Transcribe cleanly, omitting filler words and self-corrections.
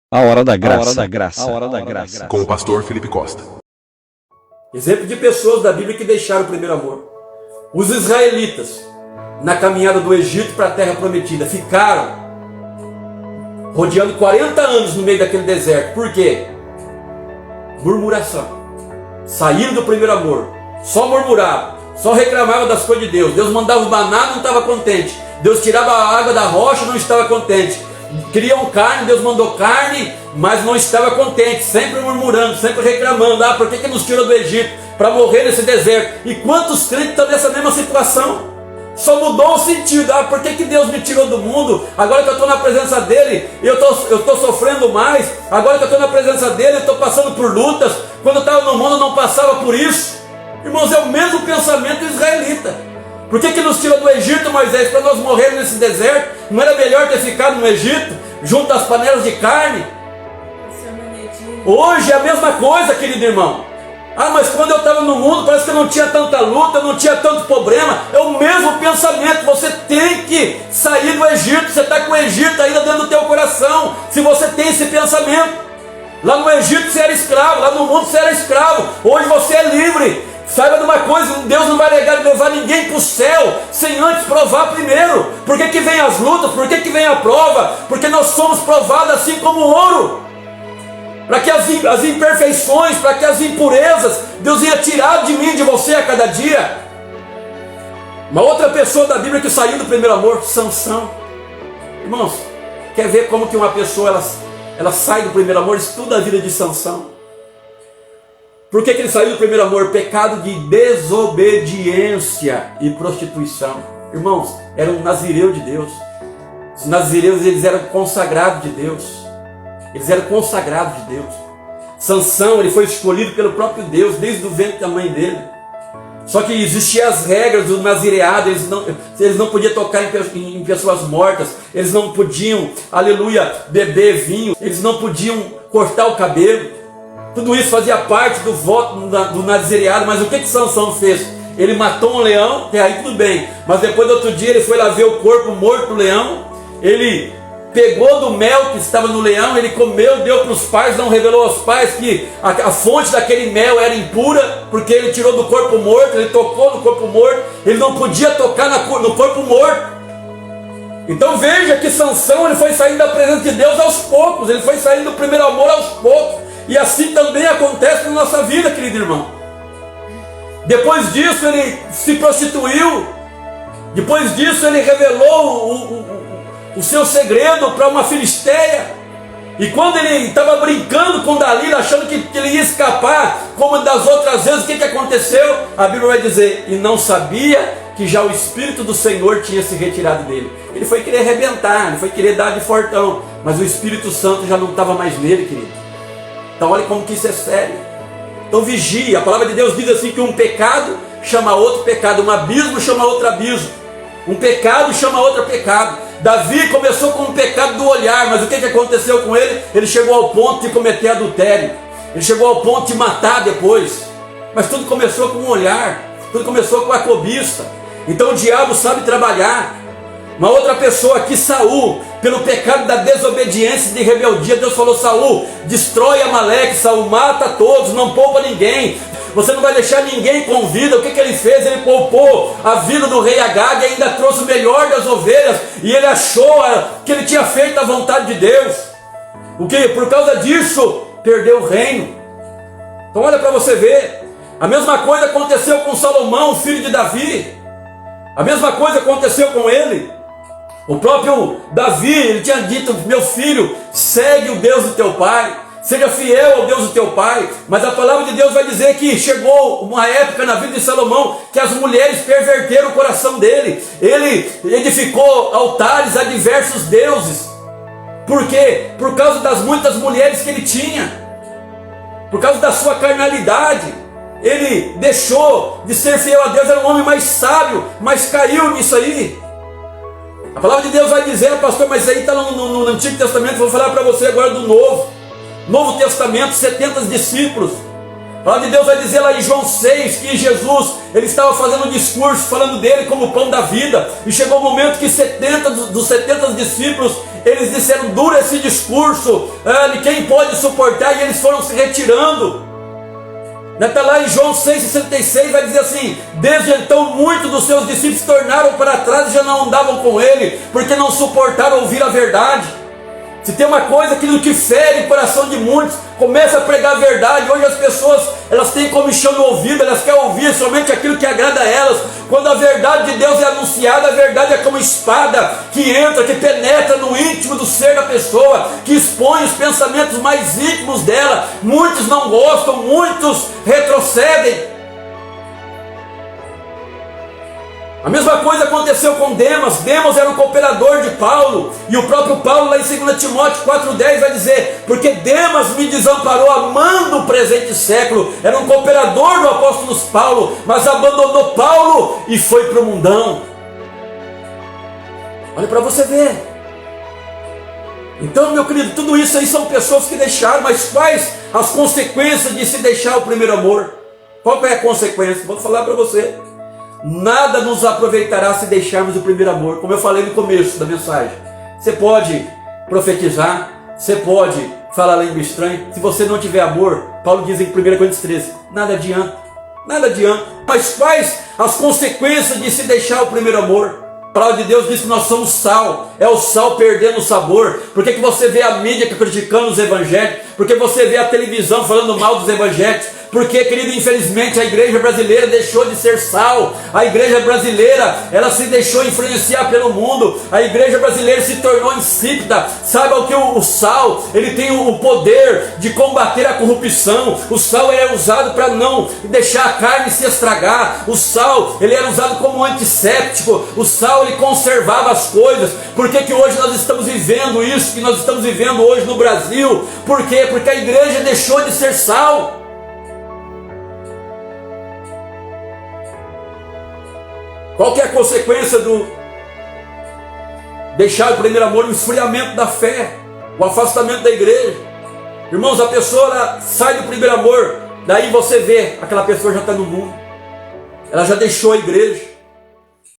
A hora da graça. A hora da graça. A hora da graça. Com o pastor Felipe Costa. Exemplo de pessoas da Bíblia que deixaram o primeiro amor. Os israelitas, na caminhada do Egito para a terra prometida, ficaram rodeando 40 anos no meio daquele deserto. Por quê? Murmuração. Saíram do primeiro amor, só murmuravam, só reclamavam das coisas de Deus. Deus mandava o maná, não estava contente. Deus tirava a água da rocha, não estava contente. Queriam carne, Deus mandou carne, mas não estava contente, sempre murmurando, sempre reclamando. Por que nos tirou do Egito para morrer nesse deserto? E quantos crentes estão nessa mesma situação? Só mudou o sentido. Por que Deus me tirou do mundo? Agora que eu estou na presença dele, eu estou sofrendo mais. Agora que eu estou na presença dele, eu estou passando por lutas. Quando eu estava no mundo, eu não passava por isso. Irmãos, é o mesmo pensamento israelita. Por que nos tirou do Egito, Moisés? Para nós morrermos nesse deserto? Não era melhor ter ficado no Egito, junto às panelas de carne? Hoje é a mesma coisa, querido irmão. Mas quando eu estava no mundo, parece que eu não tinha tanta luta, não tinha tanto problema. É o mesmo pensamento. Você tem que sair do Egito. Você está com o Egito ainda dentro do teu coração. Se você tem esse pensamento. Lá no Egito você era escravo, lá no mundo você era escravo. Hoje você é livre. Saiba de uma coisa, Deus não vai levar ninguém para o céu sem antes provar primeiro. Por que vem as lutas? Por que vem a prova? Porque nós somos provados assim como ouro. Para que as imperfeições, para que as impurezas, Deus ia tirar de mim, de você a cada dia. Uma outra pessoa da Bíblia que saiu do primeiro amor, Sansão. Irmãos, quer ver como que uma pessoa ela sai do primeiro amor? Estuda a vida de Sansão. Por que ele saiu do primeiro amor? Pecado de desobediência e prostituição. Irmãos, era um nazireu de Deus. Os nazireus, eles eram consagrados de Deus. Eles eram consagrados de Deus. Sansão, ele foi escolhido pelo próprio Deus, desde o ventre da mãe dele. Só que existiam as regras do nazireado. Eles não podiam tocar em pessoas mortas. Eles não podiam, aleluia, beber vinho. Eles não podiam cortar o cabelo. Tudo isso fazia parte do voto do nazireado. Mas o que Sansão fez? Ele matou um leão, até aí tudo bem. Mas depois do outro dia ele foi lá ver o corpo morto do leão. Ele pegou do mel que estava no leão, ele comeu, deu para os pais, não revelou aos pais que a fonte daquele mel era impura, porque ele tirou do corpo morto, ele tocou no corpo morto, ele não podia tocar no corpo morto. Então veja que Sansão, ele foi saindo da presença de Deus aos poucos, ele foi saindo do primeiro amor aos poucos. E assim também acontece na nossa vida, querido irmão. Depois disso ele se prostituiu. Depois disso ele revelou o seu segredo para uma filisteia. E quando ele estava brincando com Dalila, achando que ele ia escapar, como das outras vezes, o que aconteceu? A Bíblia vai dizer, e não sabia que já o Espírito do Senhor tinha se retirado dele. Ele foi querer arrebentar, ele foi querer dar de fortão, mas o Espírito Santo já não estava mais nele, querido. Então olha como que isso é sério. Então vigia. A palavra de Deus diz assim que um pecado chama outro pecado, um abismo chama outro abismo, um pecado chama outro pecado. Davi começou com um pecado do olhar, mas o que aconteceu com ele? Ele chegou ao ponto de cometer adultério, ele chegou ao ponto de matar depois. Mas tudo começou com um olhar, tudo começou com a cobiça. Então o diabo sabe trabalhar. Uma outra pessoa aqui, Saul, pelo pecado da desobediência e de rebeldia, Deus falou: Saul, destrói Amaleque, Saul, mata todos, não poupa ninguém, você não vai deixar ninguém com vida. O que ele fez? Ele poupou a vida do rei Agag e ainda trouxe o melhor das ovelhas, e ele achou que ele tinha feito a vontade de Deus. O que? Por causa disso, perdeu o reino. Então olha para você ver, a mesma coisa aconteceu com Salomão, filho de Davi, a mesma coisa aconteceu com ele. O próprio Davi, ele tinha dito: meu filho, segue o Deus do teu pai, seja fiel ao Deus do teu pai. Mas a palavra de Deus vai dizer que chegou uma época na vida de Salomão que as mulheres perverteram o coração dele. Ele edificou altares a diversos deuses. Por quê? Por causa das muitas mulheres que ele tinha, por causa da sua carnalidade. Ele deixou de ser fiel a Deus, era um homem mais sábio, mas caiu nisso aí. A palavra de Deus vai dizer: pastor, mas isso aí está no Antigo Testamento. Vou falar para você agora do Novo Testamento, 70 discípulos. A palavra de Deus vai dizer lá em João 6 que Jesus, ele estava fazendo um discurso falando dele como o pão da vida, e chegou o momento que 70 dos 70 discípulos, eles disseram: dura esse discurso, quem pode suportar? E eles foram se retirando. Está lá em João 6,66, vai dizer assim: desde então muitos dos seus discípulos se tornaram para trás e já não andavam com ele, porque não suportaram ouvir a verdade. Se tem uma coisa que fere o coração de muitos, começa a pregar a verdade. Hoje as pessoas, elas têm comichão no ouvido, elas querem ouvir somente aquilo que agrada a elas. Quando a verdade de Deus é anunciada, a verdade é como espada que entra, que penetra no íntimo do ser da pessoa, que expõe os pensamentos mais íntimos dela. Muitos não gostam, muitos retrocedem. A mesma coisa aconteceu com Demas. Demas era um cooperador de Paulo, e o próprio Paulo lá em 2 Timóteo 4,10 vai dizer: porque Demas me desamparou amando o presente século. Era um cooperador do apóstolo Paulo, mas abandonou Paulo e foi para o mundão. Olha para você ver. Então, meu querido, tudo isso aí são pessoas que deixaram. Mas quais as consequências de se deixar o primeiro amor? Qual é a consequência? Vou falar para você. Nada nos aproveitará se deixarmos o primeiro amor. Como eu falei no começo da mensagem, você pode profetizar, você pode falar língua estranha, se você não tiver amor, Paulo diz em 1 Coríntios 13, nada adianta, nada adianta. Mas quais as consequências de se deixar o primeiro amor? A palavra de Deus diz que nós somos sal, é o sal perdendo o sabor. Por que você vê a mídia criticando os evangélicos? Por que você vê a televisão falando mal dos evangélicos? Porque, querido, infelizmente a igreja brasileira deixou de ser sal. A igreja brasileira, ela se deixou influenciar pelo mundo. A igreja brasileira se tornou insípida. Saiba o que o sal, ele tem o poder de combater a corrupção. O sal é usado para não deixar a carne se estragar. O sal, ele era usado como antisséptico. O sal, ele conservava as coisas. Por que hoje nós estamos vivendo isso que nós estamos vivendo hoje no Brasil? Por quê? Porque a igreja deixou de ser sal. Qual que é a consequência do deixar o primeiro amor? O esfriamento da fé, o afastamento da igreja. Irmãos, a pessoa ela sai do primeiro amor, daí você vê, aquela pessoa já está no mundo, ela já deixou a igreja.